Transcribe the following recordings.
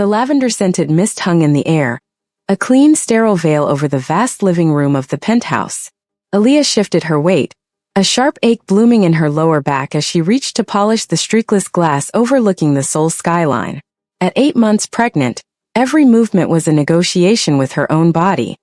The lavender-scented mist hung in the air, a clean, sterile veil over the vast living room of the penthouse. Aaliyah shifted her weight, a sharp ache blooming in her lower back as she reached to polish the streakless glass overlooking the Seoul skyline. At 8 months pregnant, every movement was a negotiation with her own body.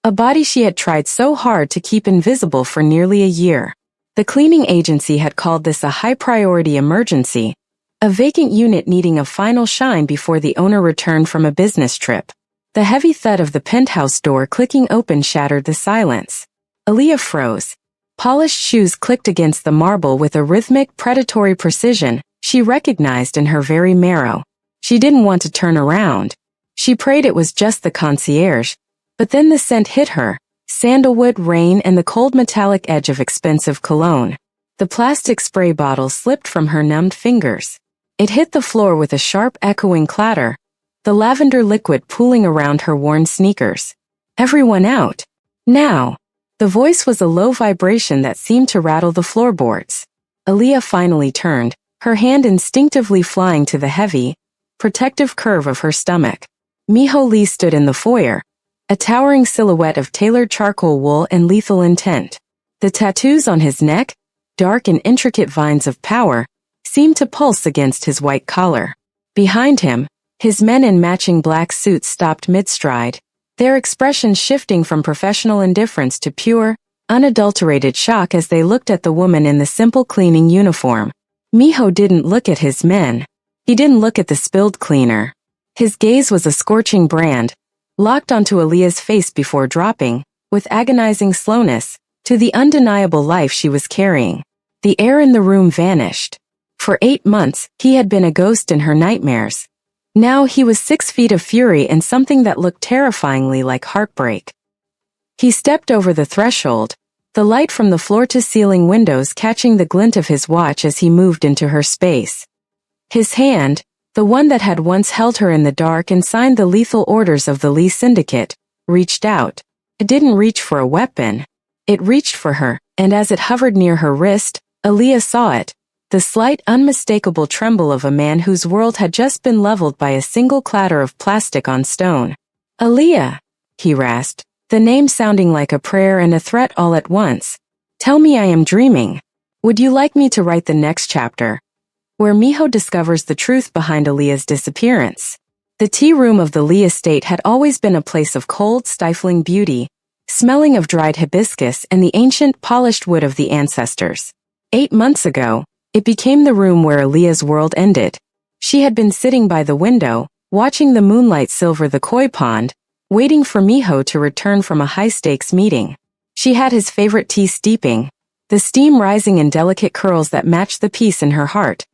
A body she had tried so hard to keep invisible for nearly a year. The cleaning agency had called this a high-priority emergency, a vacant unit needing a final shine before the owner returned from a business trip. The heavy thud of the penthouse door clicking open shattered the silence. Aaliyah froze. Polished shoes clicked against the marble with a rhythmic, predatory precision she recognized in her very marrow. She didn't want to turn around. She prayed it was just the concierge, but then the scent hit her, sandalwood, rain, and the cold metallic edge of expensive cologne. The plastic spray bottle slipped from her numbed fingers. It hit the floor with a sharp, echoing clatter, the lavender liquid pooling around her worn sneakers. Everyone out. Now. The voice was a low vibration that seemed to rattle the floorboards. Aaliyah finally turned, her hand instinctively flying to the heavy, protective curve of her stomach. Miho Lee stood in the foyer, a towering silhouette of tailored charcoal wool and lethal intent. The tattoos on his neck, dark and intricate vines of power, seemed to pulse against his white collar. Behind him, his men in matching black suits stopped mid-stride, their expressions shifting from professional indifference to pure, unadulterated shock as they looked at the woman in the simple cleaning uniform. Miho didn't look at his men. He didn't look at the spilled cleaner. His gaze was a scorching brand, locked onto Aaliyah's face before dropping, with agonizing slowness, to the undeniable life she was carrying. The air in the room vanished. For 8 months, he had been a ghost in her nightmares. Now he was 6 feet of fury and something that looked terrifyingly like heartbreak. He stepped over the threshold, the light from the floor-to-ceiling windows catching the glint of his watch as he moved into her space. His hand, the one that had once held her in the dark and signed the lethal orders of the Lee Syndicate, reached out. It didn't reach for a weapon. It reached for her, and as it hovered near her wrist, Aaliyah saw it. The slight, unmistakable tremble of a man whose world had just been leveled by a single clatter of plastic on stone. Aaliyah, he rasped, the name sounding like a prayer and a threat all at once. Tell me I am dreaming. Would you like me to write the next chapter? Where Miho discovers the truth behind Aaliyah's disappearance. The tea room of the Lee estate had always been a place of cold, stifling beauty, smelling of dried hibiscus and the ancient, polished wood of the ancestors. 8 months ago, it became the room where Aaliyah's world ended. She had been sitting by the window, watching the moonlight silver the koi pond, waiting for Miho to return from a high-stakes meeting. She had his favorite tea steeping, the steam rising in delicate curls that matched the peace in her heart.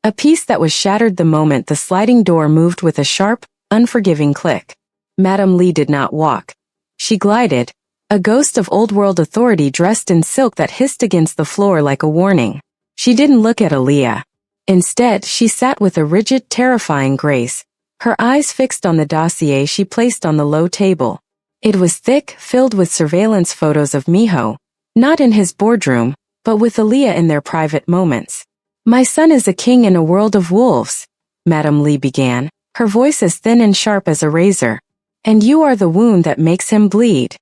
A peace that was shattered the moment the sliding door moved with a sharp, unforgiving click. Madame Lee did not walk. She glided, a ghost of old-world authority dressed in silk that hissed against the floor like a warning. She didn't look at Aaliyah. Instead, she sat with a rigid, terrifying grace, her eyes fixed on the dossier she placed on the low table. It was thick, filled with surveillance photos of Miho, not in his boardroom, but with Aaliyah in their private moments. My son is a king in a world of wolves, Madame Lee began, her voice as thin and sharp as a razor. And you are the wound that makes him bleed.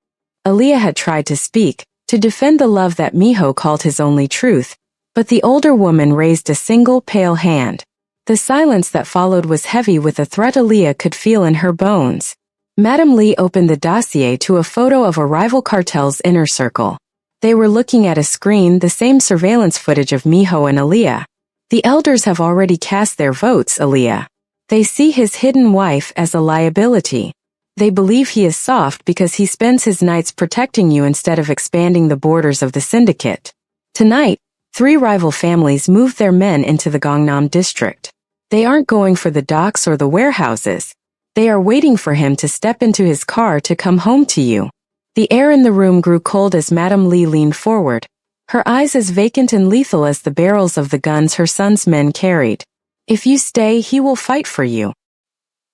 Aaliyah had tried to speak, to defend the love that Miho called his only truth, but the older woman raised a single pale hand. The silence that followed was heavy with a threat Aaliyah could feel in her bones. Madame Lee opened the dossier to a photo of a rival cartel's inner circle. They were looking at a screen, the same surveillance footage of Miho and Aaliyah. The elders have already cast their votes, Aaliyah. They see his hidden wife as a liability. They believe he is soft because he spends his nights protecting you instead of expanding the borders of the syndicate. Tonight, 3 rival families moved their men into the Gangnam district. They aren't going for the docks or the warehouses. They are waiting for him to step into his car to come home to you. The air in the room grew cold as Madame Lee leaned forward, her eyes as vacant and lethal as the barrels of the guns her son's men carried. If you stay, he will fight for you.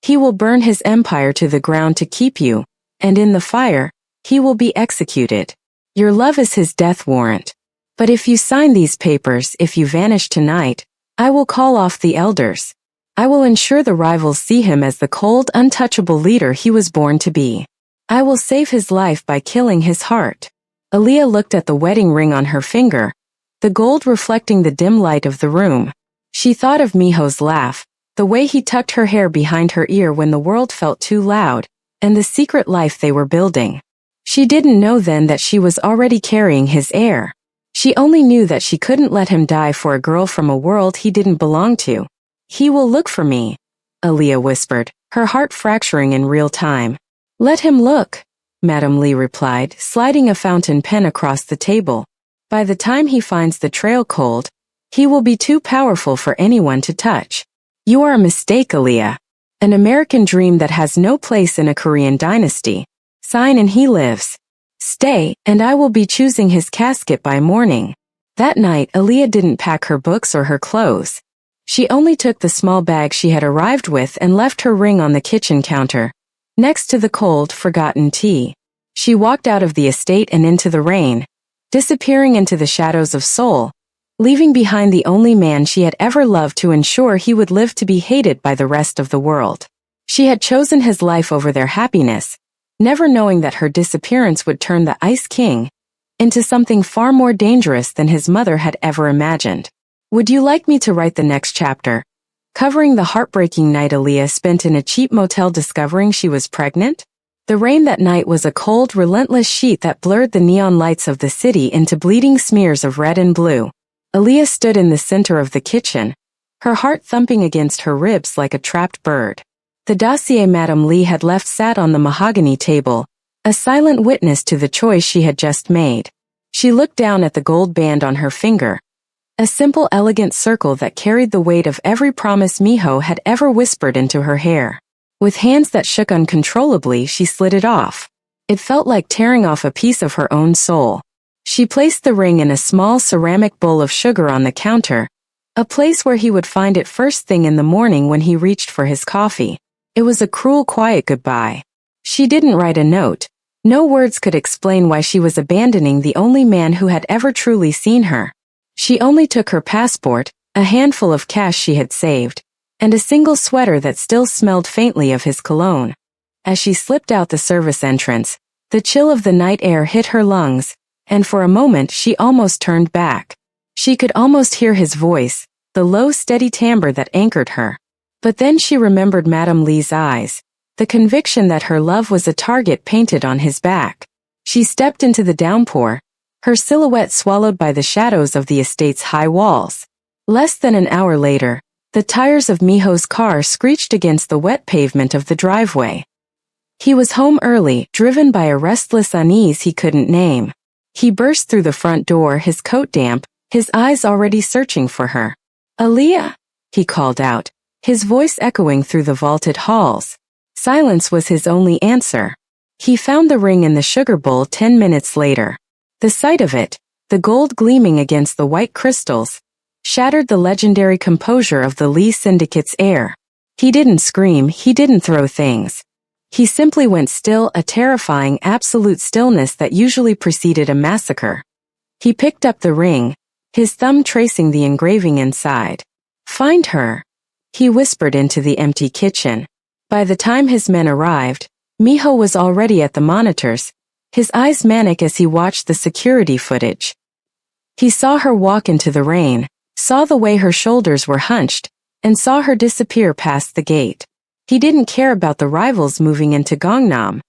He will burn his empire to the ground to keep you, and in the fire, he will be executed. Your love is his death warrant. But if you sign these papers, if you vanish tonight, I will call off the elders. I will ensure the rivals see him as the cold, untouchable leader he was born to be. I will save his life by killing his heart. Aaliyah looked at the wedding ring on her finger, the gold reflecting the dim light of the room. She thought of Miho's laugh, the way he tucked her hair behind her ear when the world felt too loud, and the secret life they were building. She didn't know then that she was already carrying his heir. She only knew that she couldn't let him die for a girl from a world he didn't belong to. He will look for me, Aaliyah whispered, her heart fracturing in real time. Let him look, Madame Lee replied, sliding a fountain pen across the table. By the time he finds the trail cold, he will be too powerful for anyone to touch. You are a mistake, Aaliyah. An American dream that has no place in a Korean dynasty. Sign and he lives. Stay, and I will be choosing his casket by morning. That night, Aaliyah didn't pack her books or her clothes. She only took the small bag she had arrived with and left her ring on the kitchen counter, next to the cold, forgotten tea. She walked out of the estate and into the rain, disappearing into the shadows of Seoul, leaving behind the only man she had ever loved to ensure he would live to be hated by the rest of the world. She had chosen his life over their happiness, never knowing that her disappearance would turn the Ice King into something far more dangerous than his mother had ever imagined. Would you like me to write the next chapter? Covering the heartbreaking night Aaliyah spent in a cheap motel discovering she was pregnant? The rain that night was a cold, relentless sheet that blurred the neon lights of the city into bleeding smears of red and blue. Aaliyah stood in the center of the kitchen, her heart thumping against her ribs like a trapped bird. The dossier Madame Lee had left sat on the mahogany table, a silent witness to the choice she had just made. She looked down at the gold band on her finger, a simple, elegant circle that carried the weight of every promise Miho had ever whispered into her hair. With hands that shook uncontrollably, she slid it off. It felt like tearing off a piece of her own soul. She placed the ring in a small ceramic bowl of sugar on the counter, a place where he would find it first thing in the morning when he reached for his coffee. It was a cruel, quiet goodbye. She didn't write a note. No words could explain why she was abandoning the only man who had ever truly seen her. She only took her passport, a handful of cash she had saved, and a single sweater that still smelled faintly of his cologne. As she slipped out the service entrance, the chill of the night air hit her lungs, and for a moment she almost turned back. She could almost hear his voice, the low, steady timbre that anchored her. But then she remembered Madame Lee's eyes, the conviction that her love was a target painted on his back. She stepped into the downpour, her silhouette swallowed by the shadows of the estate's high walls. Less than an hour later, the tires of Miho's car screeched against the wet pavement of the driveway. He was home early, driven by a restless unease he couldn't name. He burst through the front door, his coat damp, his eyes already searching for her. "Aaliyah," he called out, his voice echoing through the vaulted halls. Silence was his only answer. He found the ring in the sugar bowl 10 minutes later. The sight of it, the gold gleaming against the white crystals, shattered the legendary composure of the Lee Syndicate's heir. He didn't scream, he didn't throw things. He simply went still, a terrifying, absolute stillness that usually preceded a massacre. He picked up the ring, his thumb tracing the engraving inside. "Find her," he whispered into the empty kitchen. By the time his men arrived, Miho was already at the monitors, his eyes manic as he watched the security footage. He saw her walk into the rain, saw the way her shoulders were hunched, and saw her disappear past the gate. He didn't care about the rivals moving into Gangnam.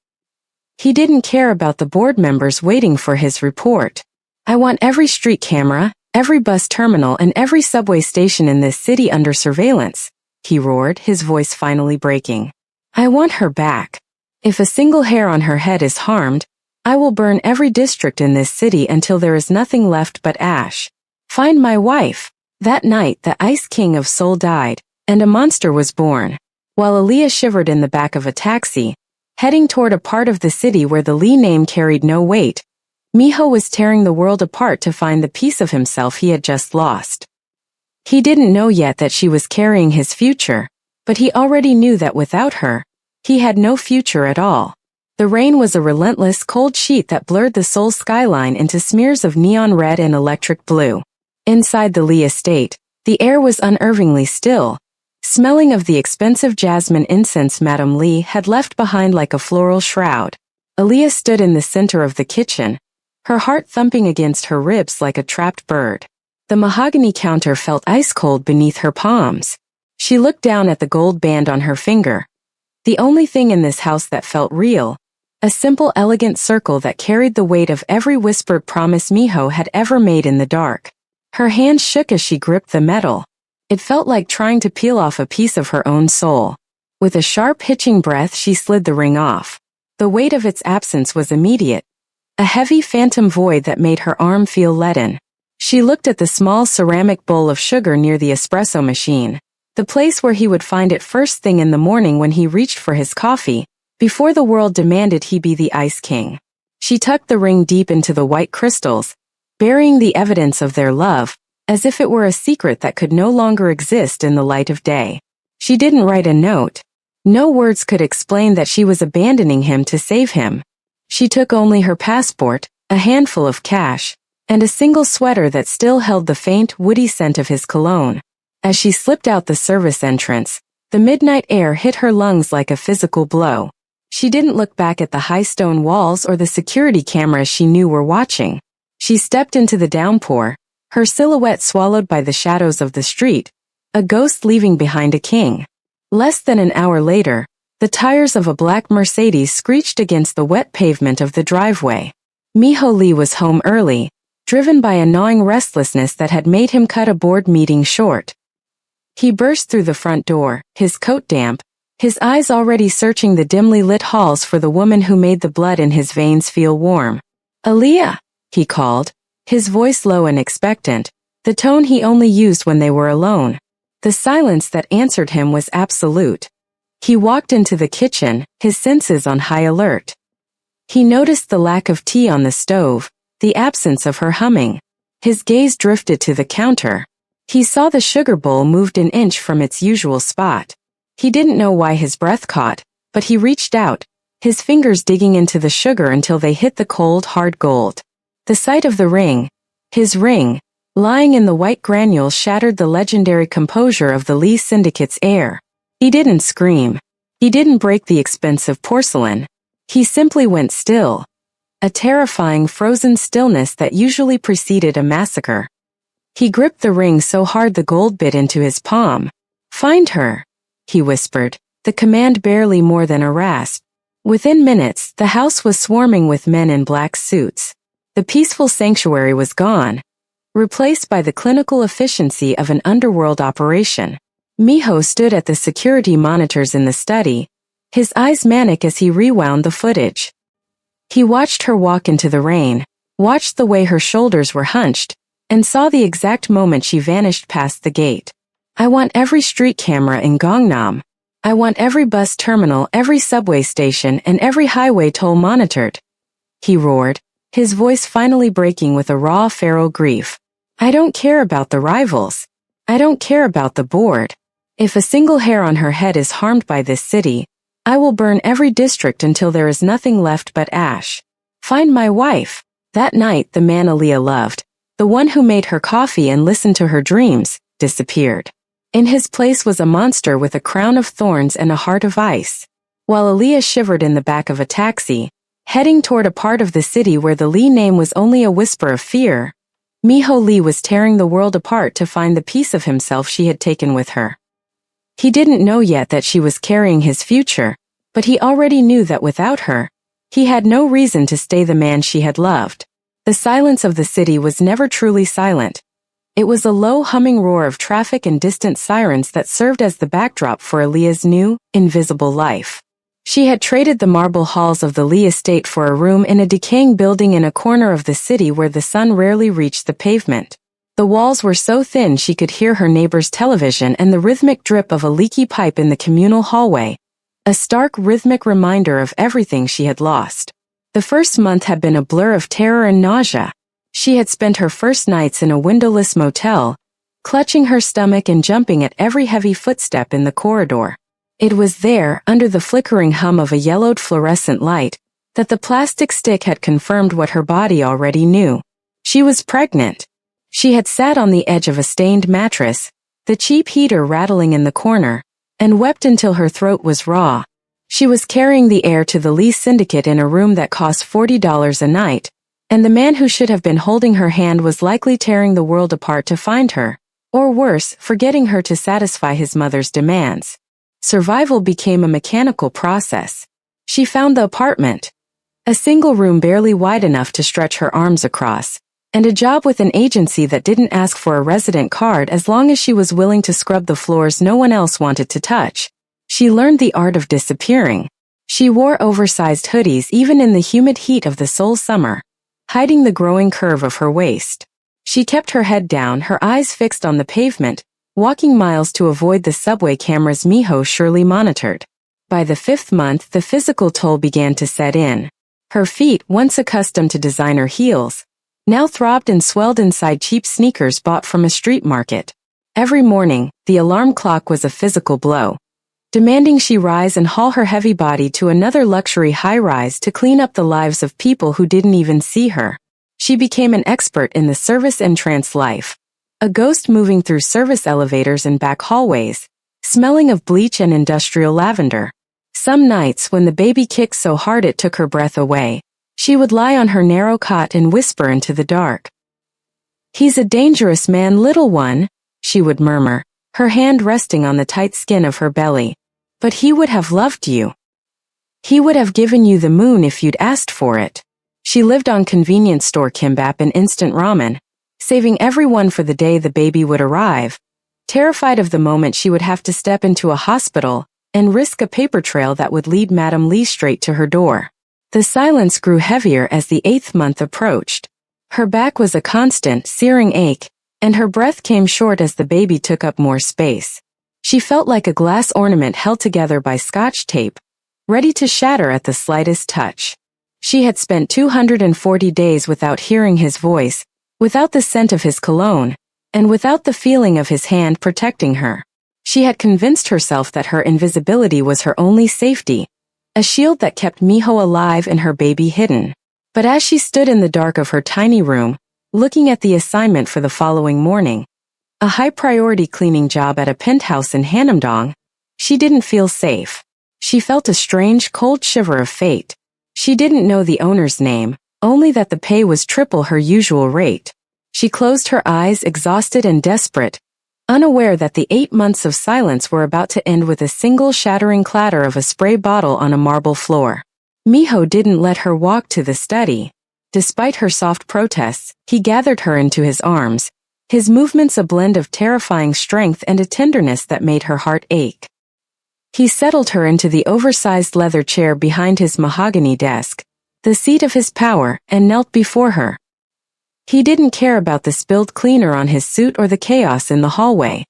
He didn't care about the board members waiting for his report. "I want every street camera, every bus terminal, and every subway station in this city under surveillance," he roared, his voice finally breaking. "I want her back. If a single hair on her head is harmed, I will burn every district in this city until there is nothing left but ash. Find my wife." That night, the Ice King of Seoul died, and a monster was born. While Aaliyah shivered in the back of a taxi, heading toward a part of the city where the Lee name carried no weight, Miho was tearing the world apart to find the piece of himself he had just lost. He didn't know yet that she was carrying his future, but he already knew that without her, he had no future at all. The rain was a relentless, cold sheet that blurred the Seoul skyline into smears of neon red and electric blue. Inside the Lee estate, the air was unnervingly still, smelling of the expensive jasmine incense Madame Lee had left behind like a floral shroud. Aaliyah stood in the center of the kitchen, her heart thumping against her ribs like a trapped bird. The mahogany counter felt ice-cold beneath her palms. She looked down at the gold band on her finger. The only thing in this house that felt real, a simple elegant circle that carried the weight of every whispered promise Miho had ever made in the dark. Her hands shook as she gripped the metal. It felt like trying to peel off a piece of her own soul. With a sharp hitching breath she slid the ring off. The weight of its absence was immediate, a heavy phantom void that made her arm feel leaden. She looked at the small ceramic bowl of sugar near the espresso machine, the place where he would find it first thing in the morning when he reached for his coffee, before the world demanded he be the Ice King. She tucked the ring deep into the white crystals, burying the evidence of their love, as if it were a secret that could no longer exist in the light of day. She didn't write a note. No words could explain that she was abandoning him to save him. She took only her passport, a handful of cash, and a single sweater that still held the faint, woody scent of his cologne. As she slipped out the service entrance, the midnight air hit her lungs like a physical blow. She didn't look back at the high stone walls or the security cameras she knew were watching. She stepped into the downpour, her silhouette swallowed by the shadows of the street, a ghost leaving behind a king. Less than an hour later, the tires of a black Mercedes screeched against the wet pavement of the driveway. Miho Lee was home early, driven by a gnawing restlessness that had made him cut a board meeting short. He burst through the front door, his coat damp, his eyes already searching the dimly lit halls for the woman who made the blood in his veins feel warm. "Aaliyah," he called, his voice low and expectant, the tone he only used when they were alone. The silence that answered him was absolute. He walked into the kitchen, his senses on high alert. He noticed the lack of tea on the stove, the absence of her humming. His gaze drifted to the counter. He saw the sugar bowl moved an inch from its usual spot. He didn't know why his breath caught, but he reached out, his fingers digging into the sugar until they hit the cold, hard gold. The sight of the ring, his ring, lying in the white granules shattered the legendary composure of the Lee Syndicate's air. He didn't scream. He didn't break the expensive porcelain. He simply went still. A terrifying frozen stillness that usually preceded a massacre. He gripped the ring so hard the gold bit into his palm. "Find her," he whispered, the command barely more than a rasp. Within minutes, the house was swarming with men in black suits. The peaceful sanctuary was gone, replaced by the clinical efficiency of an underworld operation. Miho stood at the security monitors in the study, his eyes manic as he rewound the footage. He watched her walk into the rain, watched the way her shoulders were hunched, and saw the exact moment she vanished past the gate. "I want every street camera in Gangnam. I want every bus terminal, every subway station, and every highway toll monitored," he roared, his voice finally breaking with a raw feral grief. "I don't care about the rivals. I don't care about the board. If a single hair on her head is harmed by this city, I will burn every district until there is nothing left but ash. Find my wife." That night, the man Aaliyah loved, the one who made her coffee and listened to her dreams, disappeared. In his place was a monster with a crown of thorns and a heart of ice. While Aaliyah shivered in the back of a taxi, heading toward a part of the city where the Lee name was only a whisper of fear, Miho Lee was tearing the world apart to find the piece of himself she had taken with her. He didn't know yet that she was carrying his future, but he already knew that without her, he had no reason to stay the man she had loved. The silence of the city was never truly silent. It was a low humming roar of traffic and distant sirens that served as the backdrop for Aaliyah's new, invisible life. She had traded the marble halls of the Lee estate for a room in a decaying building in a corner of the city where the sun rarely reached the pavement. The walls were so thin she could hear her neighbor's television and the rhythmic drip of a leaky pipe in the communal hallway, a stark rhythmic reminder of everything she had lost. The first month had been a blur of terror and nausea. She had spent her first nights in a windowless motel, clutching her stomach and jumping at every heavy footstep in the corridor. It was there, under the flickering hum of a yellowed fluorescent light, that the plastic stick had confirmed what her body already knew. She was pregnant. She had sat on the edge of a stained mattress, the cheap heater rattling in the corner, and wept until her throat was raw. She was carrying the heir to the lease syndicate in a room that cost $40 a night, and the man who should have been holding her hand was likely tearing the world apart to find her, or worse, forgetting her to satisfy his mother's demands. Survival became a mechanical process. She found the apartment. A single room barely wide enough to stretch her arms across, and a job with an agency that didn't ask for a resident card as long as she was willing to scrub the floors no one else wanted to touch. She learned the art of disappearing. She wore oversized hoodies even in the humid heat of the Seoul summer, hiding the growing curve of her waist. She kept her head down, her eyes fixed on the pavement, walking miles to avoid the subway cameras Miho surely monitored. By the 5th month, the physical toll began to set in. Her feet, once accustomed to designer heels, now throbbed and swelled inside cheap sneakers bought from a street market. Every morning, the alarm clock was a physical blow, demanding she rise and haul her heavy body to another luxury high-rise to clean up the lives of people who didn't even see her. She became an expert in the service entrance life, a ghost moving through service elevators and back hallways, smelling of bleach and industrial lavender. Some nights when the baby kicked so hard it took her breath away, she would lie on her narrow cot and whisper into the dark. "He's a dangerous man, little one," she would murmur, her hand resting on the tight skin of her belly. "But he would have loved you. He would have given you the moon if you'd asked for it." She lived on convenience store kimbap and instant ramen, saving everyone for the day the baby would arrive, terrified of the moment she would have to step into a hospital and risk a paper trail that would lead Madame Lee straight to her door. The silence grew heavier as the 8th month approached. Her back was a constant, searing ache, and her breath came short as the baby took up more space. She felt like a glass ornament held together by Scotch tape, ready to shatter at the slightest touch. She had spent 240 days without hearing his voice, without the scent of his cologne, and without the feeling of his hand protecting her. She had convinced herself that her invisibility was her only safety, a shield that kept Miho alive and her baby hidden. But as she stood in the dark of her tiny room, looking at the assignment for the following morning, a high-priority cleaning job at a penthouse in Hanamdong, she didn't feel safe. She felt a strange, cold shiver of fate. She didn't know the owner's name, only that the pay was triple her usual rate. She closed her eyes, exhausted and desperate, unaware that the 8 months of silence were about to end with a single shattering clatter of a spray bottle on a marble floor. Miho didn't let her walk to the study. Despite her soft protests, he gathered her into his arms, his movements a blend of terrifying strength and a tenderness that made her heart ache. He settled her into the oversized leather chair behind his mahogany desk, the seat of his power, and knelt before her. He didn't care about the spilled cleaner on his suit or the chaos in the hallway.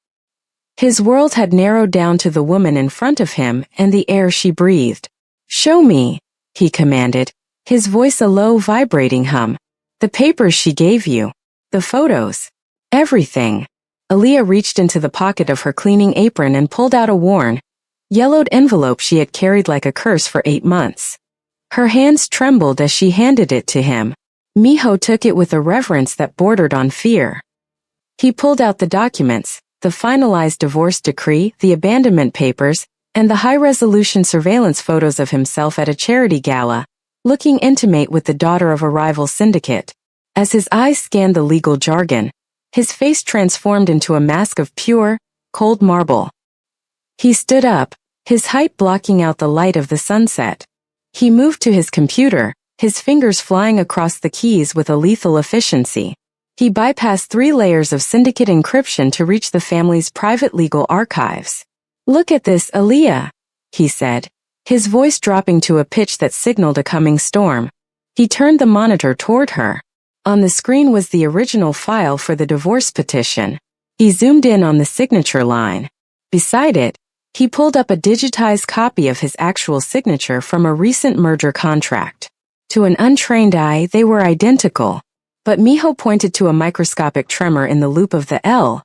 His world had narrowed down to the woman in front of him and the air she breathed. "Show me," he commanded, his voice a low, vibrating hum. "The papers she gave you. The photos. Everything." Aaliyah reached into the pocket of her cleaning apron and pulled out a worn, yellowed envelope she had carried like a curse for 8 months. Her hands trembled as she handed it to him. Miho took it with a reverence that bordered on fear. He pulled out the documents, the finalized divorce decree, the abandonment papers, and the high-resolution surveillance photos of himself at a charity gala, looking intimate with the daughter of a rival syndicate. As his eyes scanned the legal jargon, his face transformed into a mask of pure, cold marble. He stood up, his height blocking out the light of the sunset. He moved to his computer, his fingers flying across the keys with a lethal efficiency. He bypassed 3 layers of syndicate encryption to reach the family's private legal archives. "Look at this, Aaliyah," he said, his voice dropping to a pitch that signaled a coming storm. He turned the monitor toward her. On the screen was the original file for the divorce petition. He zoomed in on the signature line. Beside it, he pulled up a digitized copy of his actual signature from a recent merger contract. To an untrained eye, they were identical, but Miho pointed to a microscopic tremor in the loop of the L,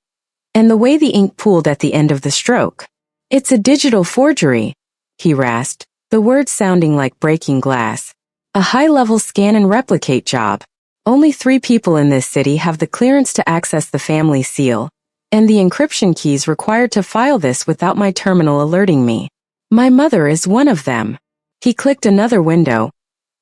and the way the ink pooled at the end of the stroke. "It's a digital forgery," he rasped, the words sounding like breaking glass. "A high-level scan and replicate job. Only 3 people in this city have the clearance to access the family seal, And the encryption keys required to file this without my terminal alerting me. My mother is one of them. He clicked another window,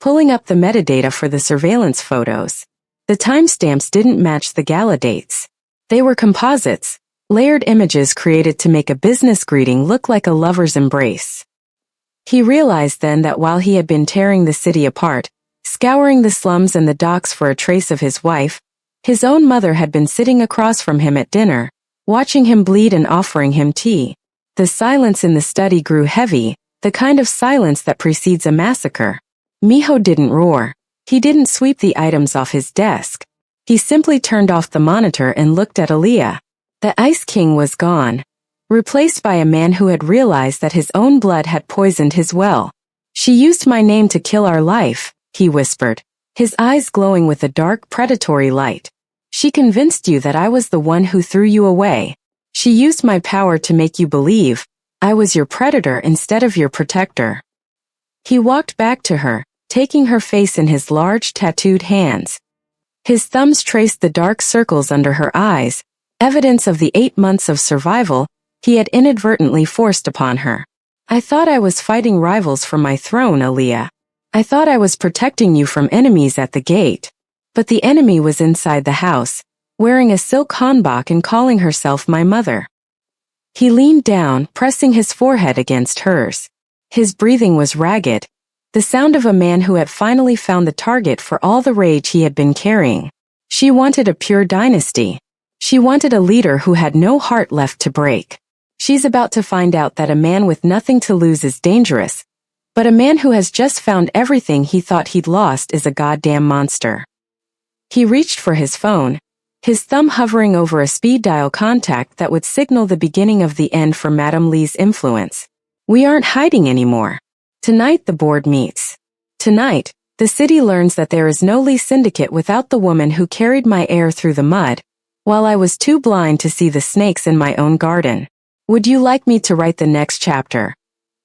pulling up the metadata for the surveillance photos. The timestamps didn't match the gala dates. They were composites, layered images created to make a business greeting look like a lover's embrace. He realized then that while he had been tearing the city apart, scouring the slums and the docks for a trace of his wife, his own mother had been sitting across from him at dinner, watching him bleed and offering him tea. The silence in the study grew heavy, the kind of silence that precedes a massacre. Miho didn't roar. He didn't sweep the items off his desk. He simply turned off the monitor and looked at Aaliyah. The Ice King was gone, replaced by a man who had realized that his own blood had poisoned his well. She used my name to kill our life, he whispered, his eyes glowing with a dark, predatory light. She convinced you that I was the one who threw you away. She used my power to make you believe I was your predator instead of your protector. He walked back to her, taking her face in his large, tattooed hands. His thumbs traced the dark circles under her eyes, evidence of the 8 months of survival he had inadvertently forced upon her. I thought I was fighting rivals for my throne, Aaliyah. I thought I was protecting you from enemies at the gate. But the enemy was inside the house, wearing a silk hanbok and calling herself my mother. He leaned down, pressing his forehead against hers. His breathing was ragged, the sound of a man who had finally found the target for all the rage he had been carrying. She wanted a pure dynasty. She wanted a leader who had no heart left to break. She's about to find out that a man with nothing to lose is dangerous, but a man who has just found everything he thought he'd lost is a goddamn monster. He reached for his phone, his thumb hovering over a speed dial contact that would signal the beginning of the end for Madame Lee's influence. We aren't hiding anymore. Tonight the board meets. Tonight, the city learns that there is no Lee syndicate without the woman who carried my heir through the mud, while I was too blind to see the snakes in my own garden. Would you like me to write the next chapter,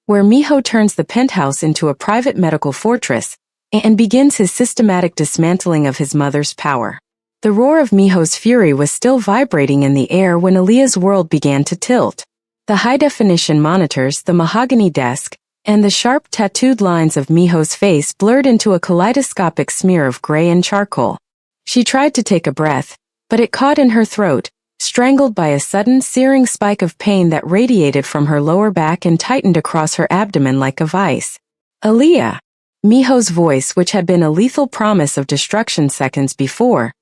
where Miho turns the penthouse into a private medical fortress, and begins his systematic dismantling of his mother's power? The roar of Miho's fury was still vibrating in the air when Aaliyah's world began to tilt. The high-definition monitors, the mahogany desk, and the sharp tattooed lines of Miho's face blurred into a kaleidoscopic smear of gray and charcoal. She tried to take a breath, but it caught in her throat, strangled by a sudden searing spike of pain that radiated from her lower back and tightened across her abdomen like a vice. Aaliyah! Miho's voice, which had been a lethal promise of destruction seconds before,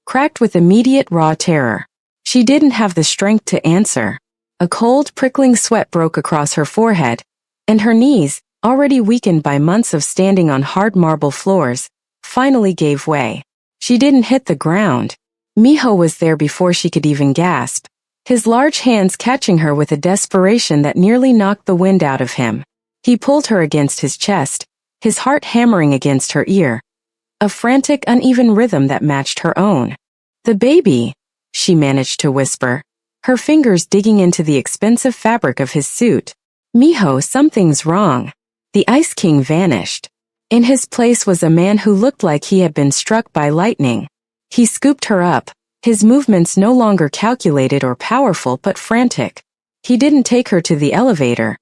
cracked with immediate raw terror. She didn't have the strength to answer. A cold, prickling sweat broke across her forehead, and her knees, already weakened by months of standing on hard marble floors, finally gave way. She didn't hit the ground. Miho was there before she could even gasp, his large hands catching her with a desperation that nearly knocked the wind out of him. He pulled her against his chest, his heart hammering against her ear, a frantic, uneven rhythm that matched her own. "The baby," she managed to whisper, her fingers digging into the expensive fabric of his suit. "Miho, something's wrong." The Ice King vanished. In his place was a man who looked like he had been struck by lightning. He scooped her up, his movements no longer calculated or powerful but frantic. He didn't take her to the elevator.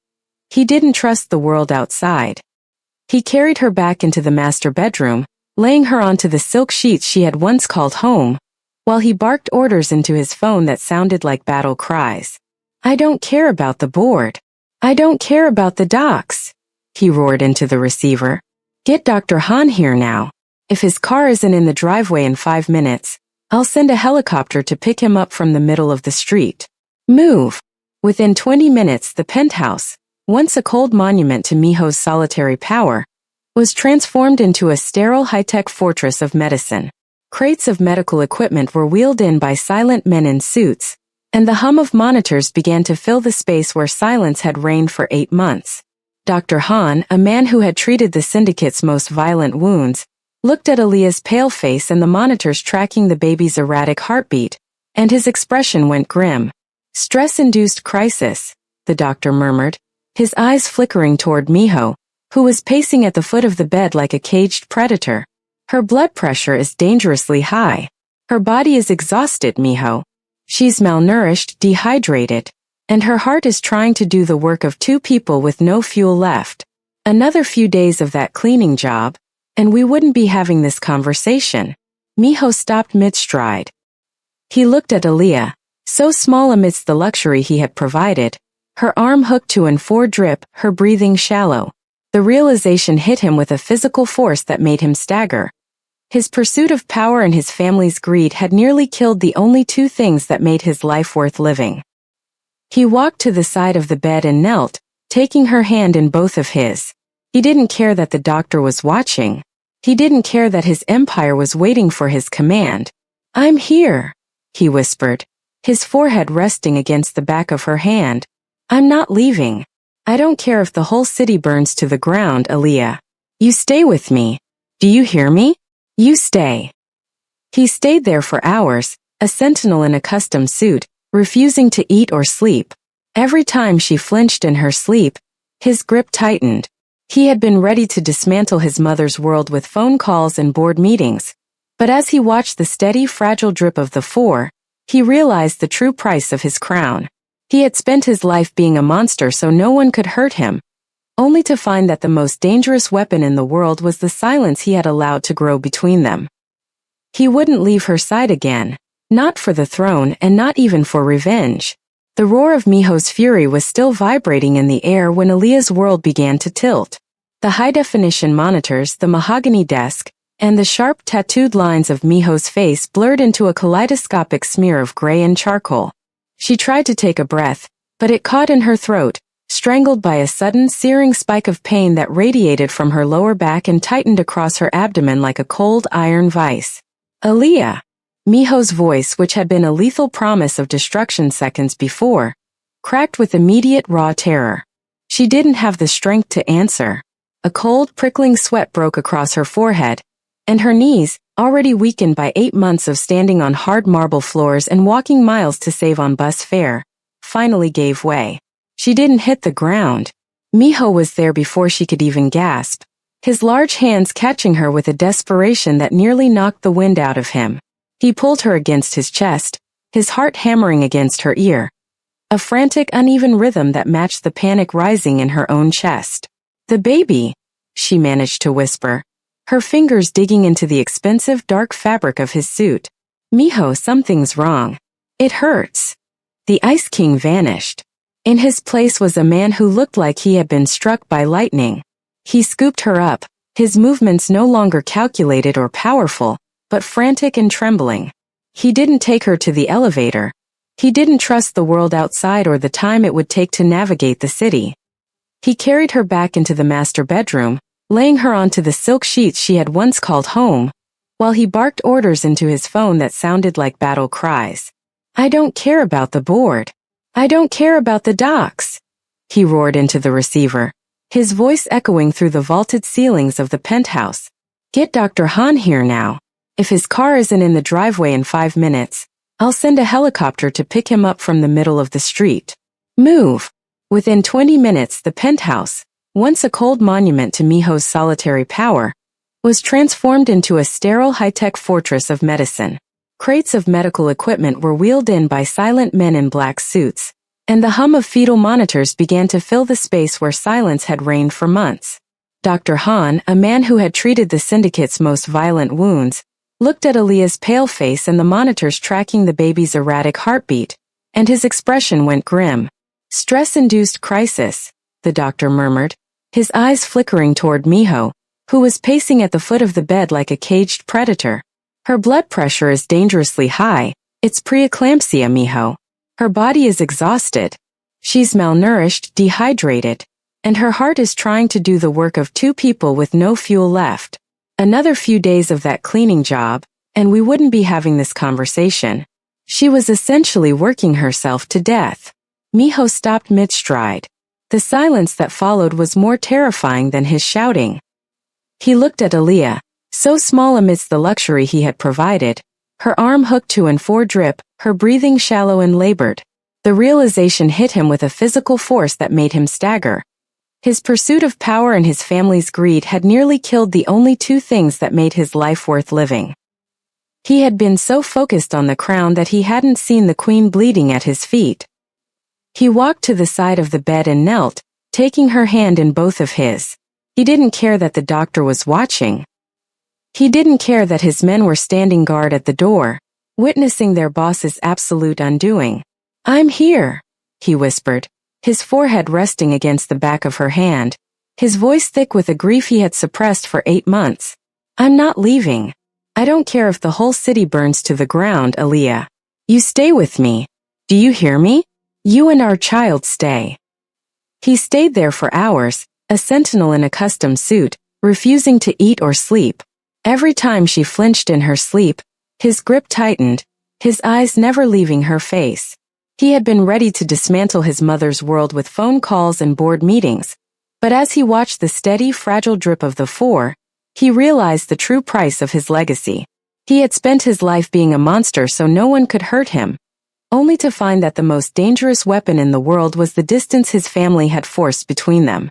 He didn't trust the world outside. He carried her back into the master bedroom, laying her onto the silk sheets she had once called home, while he barked orders into his phone that sounded like battle cries. "I don't care about the board. I don't care about the docks," he roared into the receiver. "Get Dr. Han here now. If his car isn't in the driveway in 5 minutes, I'll send a helicopter to pick him up from the middle of the street. Move." Within 20 minutes, the penthouse, once a cold monument to Miho's solitary power, was transformed into a sterile high-tech fortress of medicine. Crates of medical equipment were wheeled in by silent men in suits, and the hum of monitors began to fill the space where silence had reigned for 8 months. Dr. Han, a man who had treated the syndicate's most violent wounds, looked at Aaliyah's pale face and the monitors tracking the baby's erratic heartbeat, and his expression went grim. "Stress-induced crisis," the doctor murmured, his eyes flickering toward Miho, who was pacing at the foot of the bed like a caged predator. "Her blood pressure is dangerously high. Her body is exhausted, Miho. She's malnourished, dehydrated, and her heart is trying to do the work of two people with no fuel left. Another few days of that cleaning job, and we wouldn't be having this conversation. Miho stopped mid-stride. He looked at Aaliyah, so small amidst the luxury he had provided, her arm hooked to and for drip, her breathing shallow. The realization hit him with a physical force that made him stagger. His pursuit of power and his family's greed had nearly killed the only two things that made his life worth living. He walked to the side of the bed and knelt, taking her hand in both of his. He didn't care that the doctor was watching. He didn't care that his empire was waiting for his command. "I'm here," he whispered, his forehead resting against the back of her hand. "I'm not leaving. I don't care if the whole city burns to the ground, Aaliyah. You stay with me. Do you hear me? You stay." He stayed there for hours, a sentinel in a custom suit, refusing to eat or sleep. Every time she flinched in her sleep, his grip tightened. He had been ready to dismantle his mother's world with phone calls and board meetings. But as he watched the steady, fragile drip of the four, he realized the true price of his crown. He had spent his life being a monster so no one could hurt him, only to find that the most dangerous weapon in the world was the silence he had allowed to grow between them. He wouldn't leave her side again, not for the throne and not even for revenge. The roar of Miho's fury was still vibrating in the air when Aaliyah's world began to tilt. The high-definition monitors, the mahogany desk, and the sharp tattooed lines of Miho's face blurred into a kaleidoscopic smear of gray and charcoal. She tried to take a breath, but it caught in her throat, strangled by a sudden searing spike of pain that radiated from her lower back and tightened across her abdomen like a cold iron vice. "Aaliyah!" Miho's voice, which had been a lethal promise of destruction seconds before, cracked with immediate raw terror. She didn't have the strength to answer. A cold, prickling sweat broke across her forehead, and her knees, already weakened by 8 months of standing on hard marble floors and walking miles to save on bus fare, finally gave way. She didn't hit the ground. Miho was there before she could even gasp, his large hands catching her with a desperation that nearly knocked the wind out of him. He pulled her against his chest, his heart hammering against her ear, a frantic, uneven rhythm that matched the panic rising in her own chest. "The baby," she managed to whisper, her fingers digging into the expensive dark fabric of his suit. "Miho, something's wrong. It hurts." The Ice King vanished. In his place was a man who looked like he had been struck by lightning. He scooped her up, his movements no longer calculated or powerful, but frantic and trembling. He didn't take her to the elevator. He didn't trust the world outside or the time it would take to navigate the city. He carried her back into the master bedroom, laying her onto the silk sheets she had once called home, while he barked orders into his phone that sounded like battle cries. "I don't care about the board. I don't care about the docks," he roared into the receiver, his voice echoing through the vaulted ceilings of the penthouse. "Get Dr. Han here now. If his car isn't in the driveway in 5 minutes, I'll send a helicopter to pick him up from the middle of the street. Move." Within 20 minutes, the penthouse, once a cold monument to Miho's solitary power, was transformed into a sterile high-tech fortress of medicine. Crates of medical equipment were wheeled in by silent men in black suits, and the hum of fetal monitors began to fill the space where silence had reigned for months. Dr. Han, a man who had treated the syndicate's most violent wounds, looked at Aaliyah's pale face and the monitors tracking the baby's erratic heartbeat, and his expression went grim. "Stress-induced crisis," the doctor murmured, his eyes flickering toward Miho, who was pacing at the foot of the bed like a caged predator. "Her blood pressure is dangerously high. It's preeclampsia, Miho. Her body is exhausted. She's malnourished, dehydrated, and her heart is trying to do the work of two people with no fuel left. Another few days of that cleaning job, and we wouldn't be having this conversation." She was essentially working herself to death. Miho stopped mid-stride. The silence that followed was more terrifying than his shouting. He looked at Aaliyah, so small amidst the luxury he had provided, her arm hooked to and for drip, her breathing shallow and labored. The realization hit him with a physical force that made him stagger. His pursuit of power and his family's greed had nearly killed the only two things that made his life worth living. He had been so focused on the crown that he hadn't seen the queen bleeding at his feet. He walked to the side of the bed and knelt, taking her hand in both of his. He didn't care that the doctor was watching. He didn't care that his men were standing guard at the door, witnessing their boss's absolute undoing. "I'm here," he whispered, his forehead resting against the back of her hand, his voice thick with a grief he had suppressed for 8 months. "I'm not leaving. I don't care if the whole city burns to the ground, Aaliyah. You stay with me. Do you hear me? You and our child stay." He stayed there for hours, a sentinel in a custom suit, refusing to eat or sleep. Every time she flinched in her sleep, his grip tightened, his eyes never leaving her face. He had been ready to dismantle his mother's world with phone calls and board meetings, but as he watched the steady, fragile drip of the four, he realized the true price of his legacy. He had spent his life being a monster so no one could hurt him, only to find that the most dangerous weapon in the world was the distance his family had forced between them.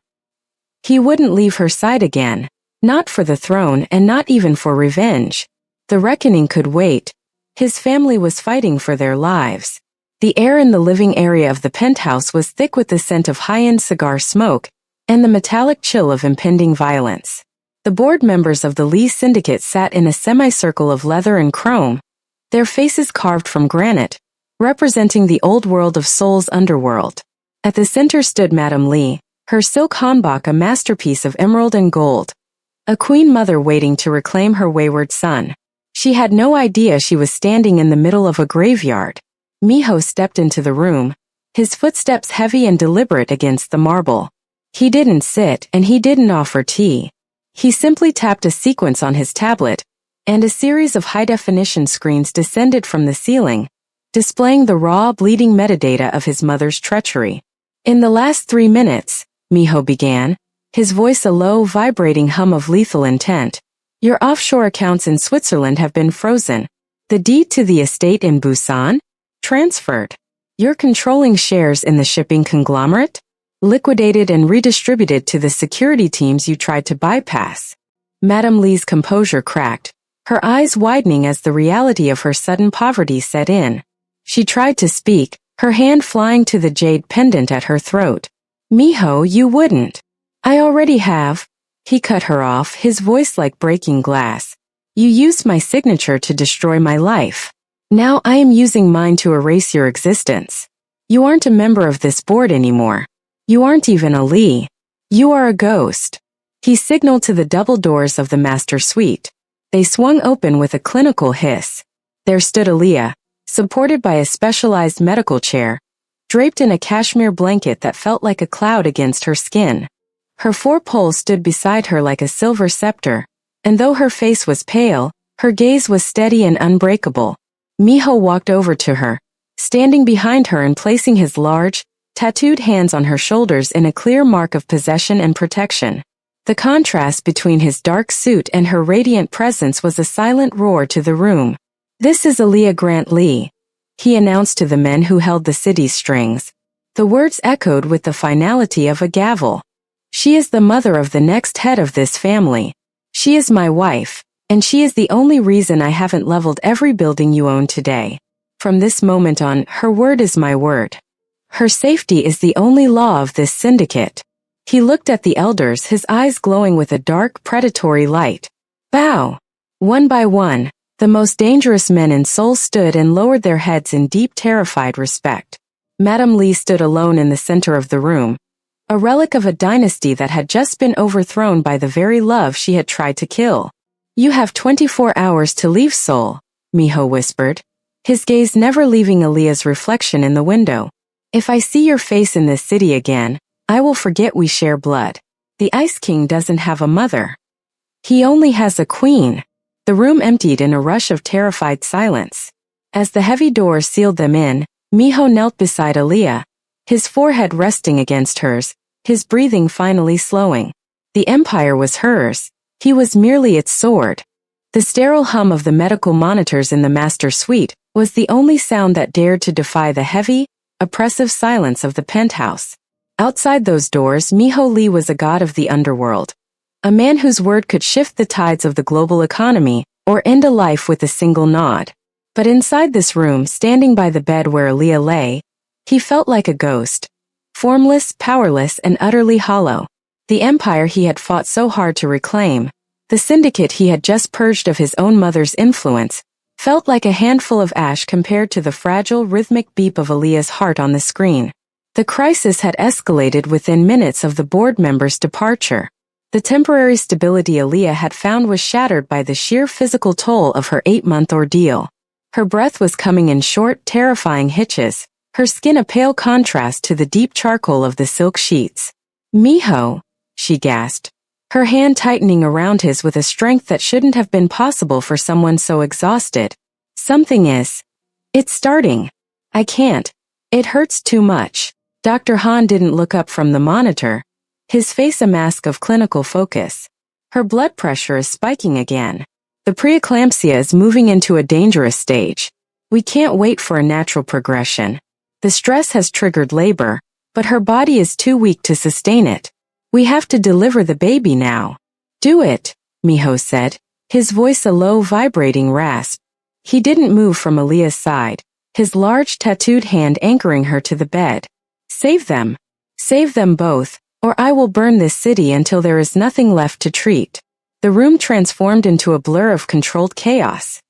He wouldn't leave her side again, not for the throne and not even for revenge. The reckoning could wait. His family was fighting for their lives. The air in the living area of the penthouse was thick with the scent of high-end cigar smoke and the metallic chill of impending violence. The board members of the Lee Syndicate sat in a semicircle of leather and chrome, their faces carved from granite, representing the old world of Seoul's underworld. At the center stood Madame Lee, her silk hanbok a masterpiece of emerald and gold, a queen mother waiting to reclaim her wayward son. She had no idea she was standing in the middle of a graveyard. Miho stepped into the room, his footsteps heavy and deliberate against the marble. He didn't sit and he didn't offer tea. He simply tapped a sequence on his tablet, and a series of high-definition screens descended from the ceiling, displaying the raw, bleeding metadata of his mother's treachery. "In the last 3 minutes," Miho began, his voice a low, vibrating hum of lethal intent, "your offshore accounts in Switzerland have been frozen. The deed to the estate in Busan? Transferred. Your controlling shares in the shipping conglomerate? Liquidated and redistributed to the security teams you tried to bypass." Madame Lee's composure cracked, her eyes widening as the reality of her sudden poverty set in. She tried to speak, her hand flying to the jade pendant at her throat. "Miho, you wouldn't." "I already have." He cut her off, his voice like breaking glass. "You used my signature to destroy my life. Now I am using mine to erase your existence. You aren't a member of this board anymore. You aren't even a Lee. You are a ghost." He signaled to the double doors of the master suite. They swung open with a clinical hiss. There stood Aaliyah, supported by a specialized medical chair, draped in a cashmere blanket that felt like a cloud against her skin. Her 4 poles stood beside her like a silver scepter, and though her face was pale, her gaze was steady and unbreakable. Miho walked over to her, standing behind her and placing his large, tattooed hands on her shoulders in a clear mark of possession and protection. The contrast between his dark suit and her radiant presence was a silent roar to the room. "This is Aaliyah Grant Lee," he announced to the men who held the city's strings. The words echoed with the finality of a gavel. "She is the mother of the next head of this family. She is my wife, and she is the only reason I haven't leveled every building you own today. From this moment on, her word is my word. Her safety is the only law of this syndicate." He looked at the elders, his eyes glowing with a dark, predatory light. "Bow." One by one, the most dangerous men in Seoul stood and lowered their heads in deep, terrified respect. Madame Lee stood alone in the center of the room, a relic of a dynasty that had just been overthrown by the very love she had tried to kill. "You have 24 hours to leave Seoul," Miho whispered, his gaze never leaving Aaliyah's reflection in the window. "If I see your face in this city again, I will forget we share blood. The Ice King doesn't have a mother. He only has a queen." The room emptied in a rush of terrified silence. As the heavy doors sealed them in, Miho knelt beside Aaliyah, his forehead resting against hers, his breathing finally slowing. The empire was hers. He was merely its sword. The sterile hum of the medical monitors in the master suite was the only sound that dared to defy the heavy, oppressive silence of the penthouse. Outside those doors, Miho Lee was a god of the underworld, a man whose word could shift the tides of the global economy or end a life with a single nod. But inside this room, standing by the bed where Aaliyah lay, he felt like a ghost. Formless, powerless, and utterly hollow. The empire he had fought so hard to reclaim, the syndicate he had just purged of his own mother's influence, felt like a handful of ash compared to the fragile, rhythmic beat of Aaliyah's heart on the screen. The crisis had escalated within minutes of the board member's departure. The temporary stability Aaliyah had found was shattered by the sheer physical toll of her 8-month ordeal. Her breath was coming in short, terrifying hitches, her skin a pale contrast to the deep charcoal of the silk sheets. "Miho," she gasped, her hand tightening around his with a strength that shouldn't have been possible for someone so exhausted. "Something is. It's starting. I can't. It hurts too much." Dr. Han didn't look up from the monitor, his face a mask of clinical focus. "Her blood pressure is spiking again. The preeclampsia is moving into a dangerous stage. We can't wait for a natural progression. The stress has triggered labor, but her body is too weak to sustain it. We have to deliver the baby now." "Do it," Miho said, his voice a low, vibrating rasp. He didn't move from Aaliyah's side, his large tattooed hand anchoring her to the bed. "Save them. Save them both, or I will burn this city until there is nothing left to treat." The room transformed into a blur of controlled chaos.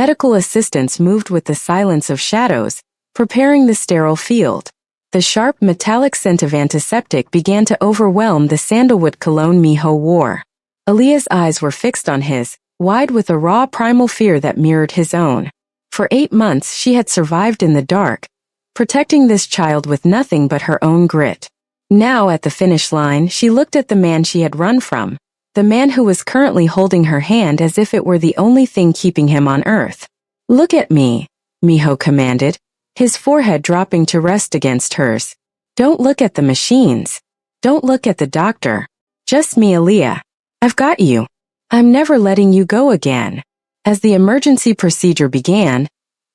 Medical assistants moved with the silence of shadows, preparing the sterile field. The sharp metallic scent of antiseptic began to overwhelm the sandalwood cologne Miho wore. Aaliyah's eyes were fixed on his, wide with a raw primal fear that mirrored his own. For 8 months she had survived in the dark, protecting this child with nothing but her own grit. Now at the finish line she looked at the man she had run from, the man who was currently holding her hand as if it were the only thing keeping him on earth. "Look at me," Miho commanded, his forehead dropping to rest against hers. "Don't look at the machines. Don't look at the doctor. Just me, Aaliyah. I've got you. I'm never letting you go again." As the emergency procedure began,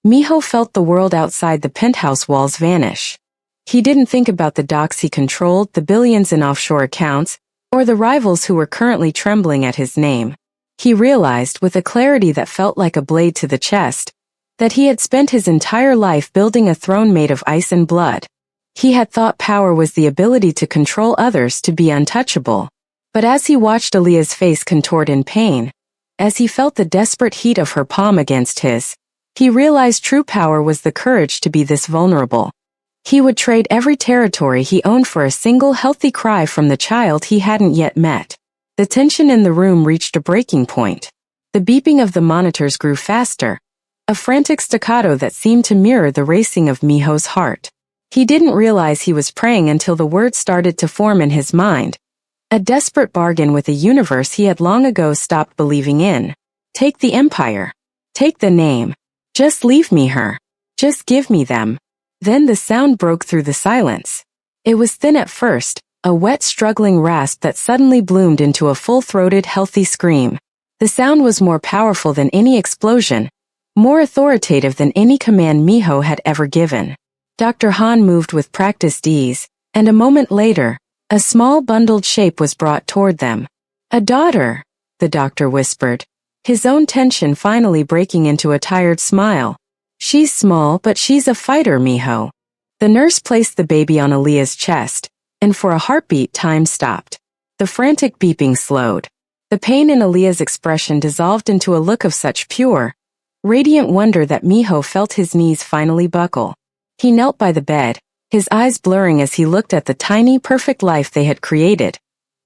Miho felt the world outside the penthouse walls vanish. He didn't think about the docs he controlled, the billions in offshore accounts, or the rivals who were currently trembling at his name. He realized, with a clarity that felt like a blade to the chest, that he had spent his entire life building a throne made of ice and blood. He had thought power was the ability to control others, to be untouchable. But as he watched Aaliyah's face contort in pain, as he felt the desperate heat of her palm against his, he realized true power was the courage to be this vulnerable. He would trade every territory he owned for a single healthy cry from the child he hadn't yet met. The tension in the room reached a breaking point. The beeping of the monitors grew faster, a frantic staccato that seemed to mirror the racing of Miho's heart. He didn't realize he was praying until the words started to form in his mind, a desperate bargain with a universe he had long ago stopped believing in. "Take the empire. Take the name. Just leave me her. Just give me them." Then the sound broke through the silence. It was thin at first, a wet, struggling rasp that suddenly bloomed into a full-throated, healthy scream. The sound was more powerful than any explosion, more authoritative than any command Miho had ever given. Dr. Han moved with practiced ease, and a moment later, a small bundled shape was brought toward them. "A daughter," the doctor whispered, his own tension finally breaking into a tired smile. "She's small, but she's a fighter, Miho." The nurse placed the baby on Aaliyah's chest, and for a heartbeat time stopped. The frantic beeping slowed. The pain in Aaliyah's expression dissolved into a look of such pure, radiant wonder that Miho felt his knees finally buckle. He knelt by the bed, his eyes blurring as he looked at the tiny, perfect life they had created.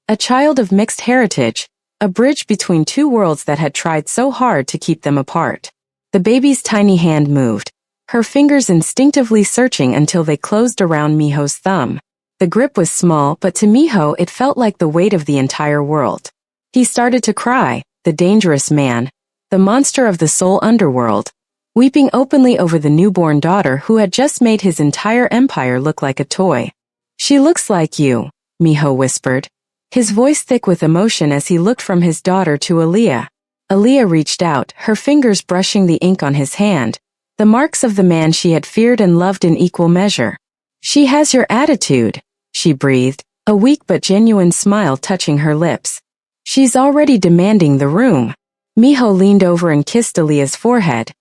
A child of mixed heritage, a bridge between two worlds that had tried so hard to keep them apart. The baby's tiny hand moved, her fingers instinctively searching until they closed around Miho's thumb. The grip was small, but to Miho it felt like the weight of the entire world. He started to cry, the dangerous man, the monster of the soul underworld, weeping openly over the newborn daughter who had just made his entire empire look like a toy. "She looks like you," Miho whispered, his voice thick with emotion as he looked from his daughter to Aaliyah. Aaliyah reached out, her fingers brushing the ink on his hand, the marks of the man she had feared and loved in equal measure. "She has your attitude," she breathed, a weak but genuine smile touching her lips. "She's already demanding the room." Miho leaned over and kissed Aaliyah's forehead,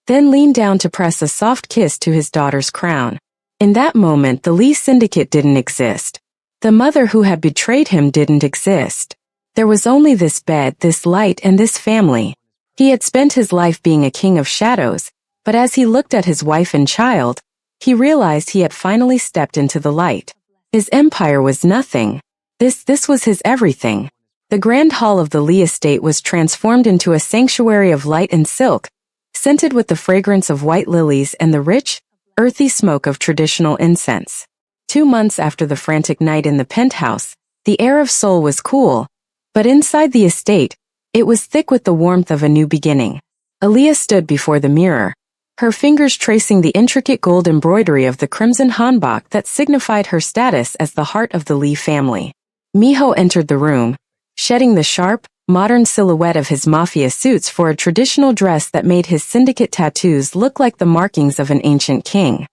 then leaned down to press a soft kiss to his daughter's crown. In that moment, the Lee syndicate didn't exist. The mother who had betrayed him didn't exist. There was only this bed, this light, and this family. He had spent his life being a king of shadows, but as he looked at his wife and child, he realized he had finally stepped into the light. His empire was nothing. This was his everything. The grand hall of the Lee estate was transformed into a sanctuary of light and silk, scented with the fragrance of white lilies and the rich, earthy smoke of traditional incense. 2 months after the frantic night in the penthouse, the air of Seoul was cool, but inside the estate, it was thick with the warmth of a new beginning. Aaliyah stood before the mirror, her fingers tracing the intricate gold embroidery of the crimson hanbok that signified her status as the heart of the Lee family. Miho entered the room, shedding the sharp, modern silhouette of his Mafia suits for a traditional dress that made his syndicate tattoos look like the markings of an ancient king.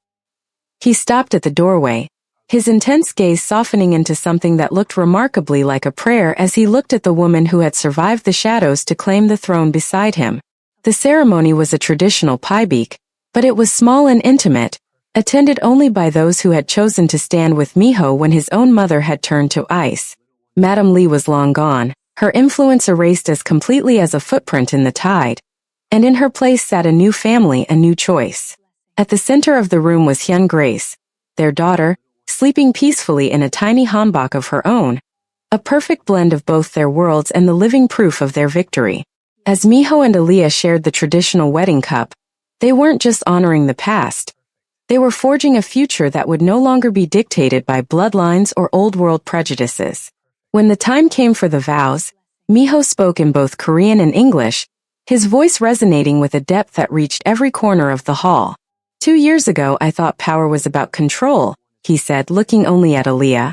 He stopped at the doorway, his intense gaze softening into something that looked remarkably like a prayer as he looked at the woman who had survived the shadows to claim the throne beside him. The ceremony was a traditional piebeek, but it was small and intimate, attended only by those who had chosen to stand with Miho when his own mother had turned to ice. Madame Lee was long gone, her influence erased as completely as a footprint in the tide, and in her place sat a new family, a new choice. At the center of the room was Hyun Grace, their daughter, sleeping peacefully in a tiny hanbok of her own, a perfect blend of both their worlds and the living proof of their victory. As Miho and Aaliyah shared the traditional wedding cup, they weren't just honoring the past. They were forging a future that would no longer be dictated by bloodlines or old-world prejudices. When the time came for the vows, Miho spoke in both Korean and English, his voice resonating with a depth that reached every corner of the hall. 2 years ago I thought power was about control, he said, looking only at Aaliyah.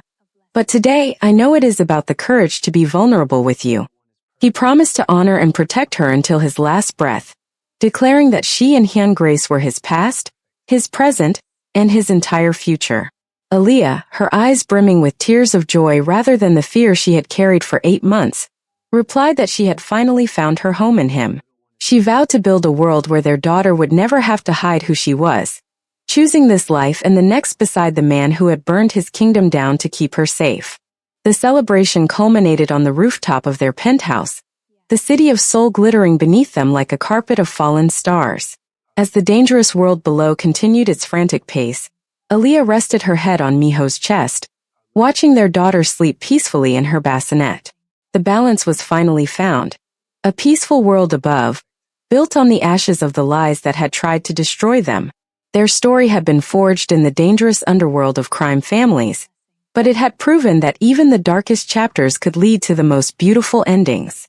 But today, I know it is about the courage to be vulnerable with you. He promised to honor and protect her until his last breath, declaring that she and Hyun Grace were his past, his present, and his entire future. Aaliyah, her eyes brimming with tears of joy rather than the fear she had carried for 8 months, replied that she had finally found her home in him. She vowed to build a world where their daughter would never have to hide who she was, choosing this life and the next beside the man who had burned his kingdom down to keep her safe. The celebration culminated on the rooftop of their penthouse, the city of Seoul glittering beneath them like a carpet of fallen stars. As the dangerous world below continued its frantic pace, Aaliyah rested her head on Miho's chest, watching their daughter sleep peacefully in her bassinet. The balance was finally found. A peaceful world above, built on the ashes of the lies that had tried to destroy them. Their story had been forged in the dangerous underworld of crime families, but it had proven that even the darkest chapters could lead to the most beautiful endings.